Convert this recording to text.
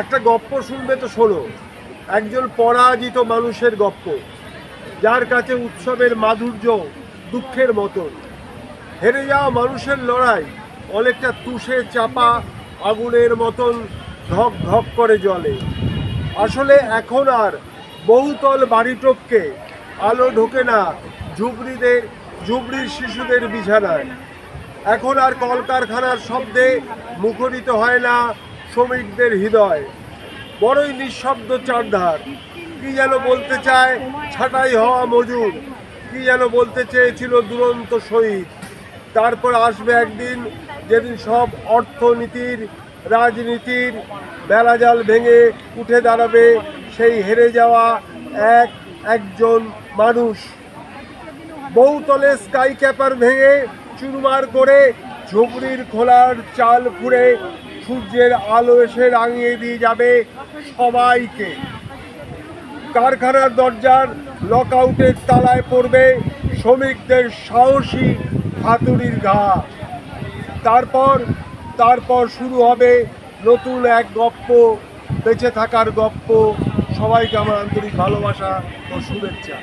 একটা গপ্প শুনবে তো শোনো। একজন পরাজিত মানুষের গপ্প, যার কাছে উৎসবের মাধুর্য দুঃখের মতন। হেরে যাওয়া মানুষের লড়াই অনেকটা তুষে চাপা আগুনের মতন ধক ধক করে জ্বলে। আসলে এখন আর বহুতল বাড়ি টপকে আলো ঢোকে না ঝুবড়ির শিশুদের বিছানায়। এখন আর কলকারখানার শব্দে মুখরিত হয় না শ্রমিকদের হৃদয়। বড়ই নিঃশব্দ চারধার। কি যেন বলতে চায় ছাঁটাই হওয়া মজুর, কি যেন বলতে চেয়েছিল দুরন্ত শহীদ। তারপর আসবে একদিন যেদিন সব অর্থনীতির রাজনীতির বেলাজাল ভেঙে উঠে দাঁড়াবে সেই হেরে যাওয়া একজন মানুষ। বহুতলে স্কাই ক্যাপার ভেঙে চুরমার করে ঝুপড়ির খোলার চাল ফুঁড়ে সূর্যের আলো এসে রাঙিয়ে দিয়ে যাবে সবাইকে। কারখানার দরজার লকআউটের তালায় পড়বে শ্রমিকদের সাহসী হাতুড়ির ঘা। তারপর শুরু হবে নতুন এক গপ্প, বেঁচে থাকার গপ্প। সবাইকে আমার আন্তরিক ভালোবাসা ও শুভেচ্ছা।